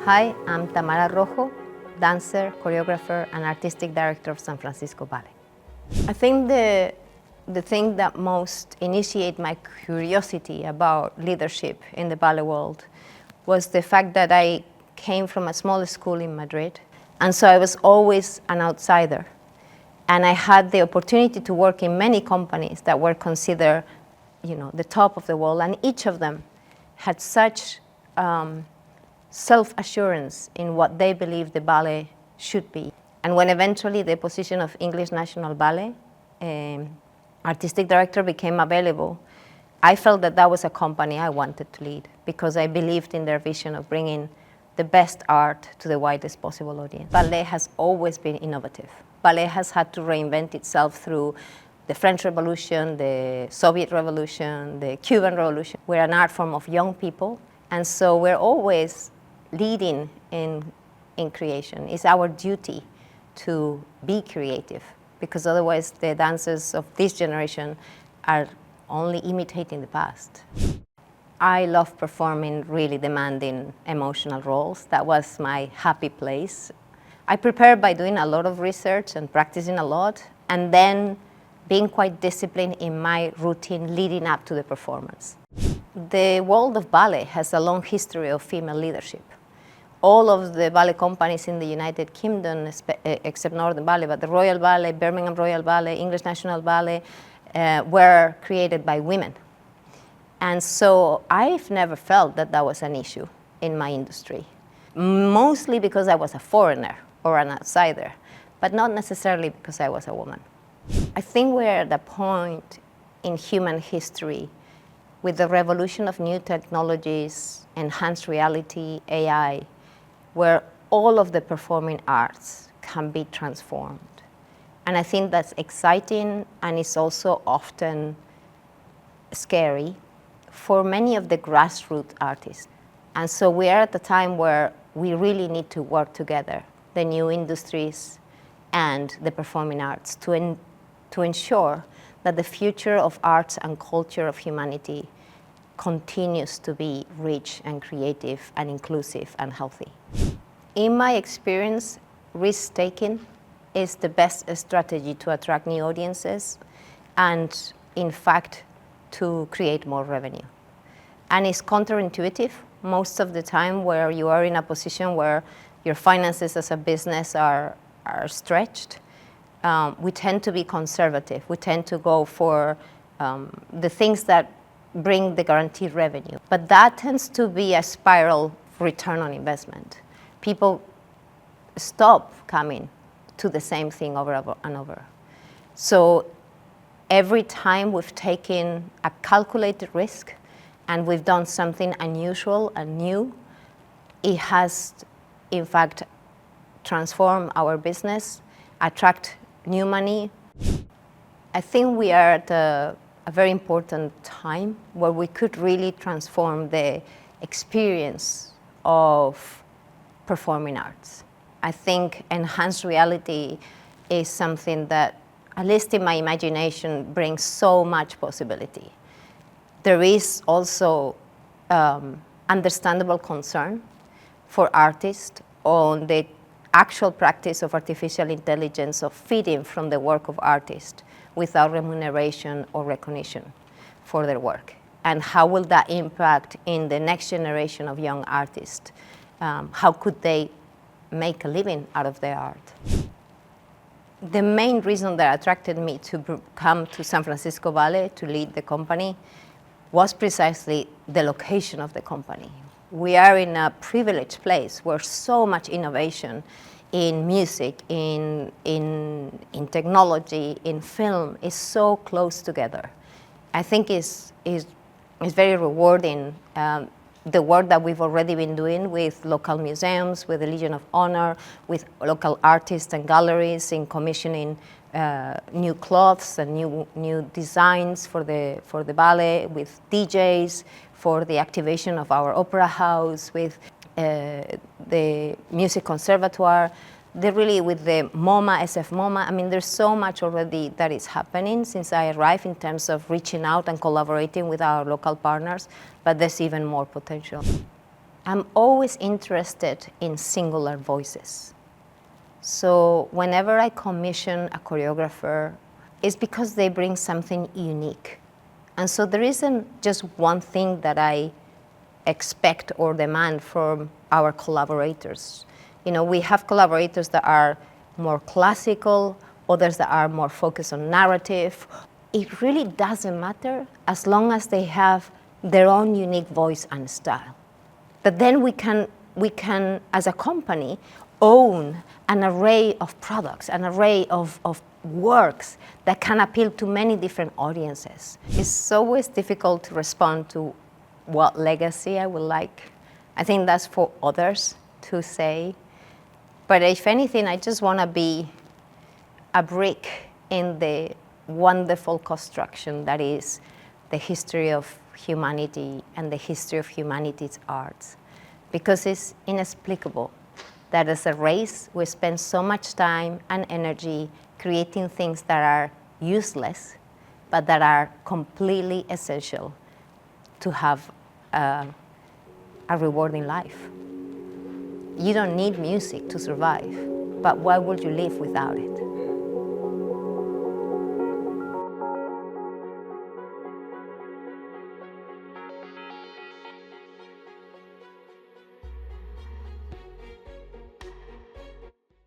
Hi, I'm Tamara Rojo, dancer, choreographer, and artistic director of San Francisco Ballet. I think the thing that most initiated my curiosity about leadership in the ballet world was the fact that I came from a small school in Madrid, and so I was always an outsider. And I had the opportunity to work in many companies that were considered, the top of the world, and each of them had such self-assurance in what they believed the ballet should be. And when eventually the position of English National Ballet artistic director became available, I felt that that was a company I wanted to lead because I believed in their vision of bringing the best art to the widest possible audience. Ballet has always been innovative. Ballet has had to reinvent itself through the French Revolution, the Soviet Revolution, the Cuban Revolution. We're an art form of young people, and so we're always leading in creation. It's our duty to be creative, because otherwise the dancers of this generation are only imitating the past. I love performing really demanding emotional roles. That was my happy place. I prepared by doing a lot of research and practicing a lot, and then being quite disciplined in my routine leading up to the performance. The world of ballet has a long history of female leadership. All of the ballet companies in the United Kingdom, except Northern Ballet, but the Royal Ballet, Birmingham Royal Ballet, English National Ballet, were created by women. And so I've never felt that that was an issue in my industry, mostly because I was a foreigner or an outsider, but not necessarily because I was a woman. I think we're at a point in human history with the revolution of new technologies, enhanced reality, AI, where all of the performing arts can be transformed. And I think that's exciting, and it's also often scary for many of the grassroots artists. And so we are at a time where we really need to work together, the new industries and the performing arts, to ensure that the future of arts and culture of humanity continues to be rich and creative and inclusive and healthy. In my experience, risk-taking is the best strategy to attract new audiences and, in fact, to create more revenue. And it's counterintuitive most of the time where you are in a position where your finances as a business are stretched. We tend to be conservative. We tend to go for the things that bring the guaranteed revenue. But that tends to be a spiral return on investment. People stop coming to the same thing over and over. So every time we've taken a calculated risk and we've done something unusual and new, it has, in fact, transformed our business, attract new money. I think we are at a very important time where we could really transform the experience of performing arts. I think enhanced reality is something that, at least in my imagination, brings so much possibility. There is also understandable concern for artists on the actual practice of artificial intelligence, of feeding from the work of artists without remuneration or recognition for their work. And how will that impact in the next generation of young artists? How could they make a living out of their art? The main reason that attracted me to come to San Francisco Ballet to lead the company was precisely the location of the company. We are in a privileged place where so much innovation in music, in technology, in film is so close together. I think it's very rewarding, the work that we've already been doing with local museums, with the Legion of Honor, with local artists and galleries in commissioning new cloths and new designs for the ballet, with DJs, for the activation of our opera house, with the music conservatoire, with the MoMA, SF MoMA. I mean, there's so much already that is happening since I arrived in terms of reaching out and collaborating with our local partners, but there's even more potential. I'm always interested in singular voices. So whenever I commission a choreographer, it's because they bring something unique. And so there isn't just one thing that I expect or demand from our collaborators. You know, we have collaborators that are more classical, others that are more focused on narrative. It really doesn't matter as long as they have their own unique voice and style. But then we can, as a company, own an array of products, an array of works that can appeal to many different audiences. It's always difficult to respond to what legacy I would like. I think that's for others to say. But if anything, I just want to be a brick in the wonderful construction that is the history of humanity and the history of humanity's arts. Because it's inexplicable that as a race, we spend so much time and energy creating things that are useless, but that are completely essential to have a rewarding life. You don't need music to survive, but why would you live without it?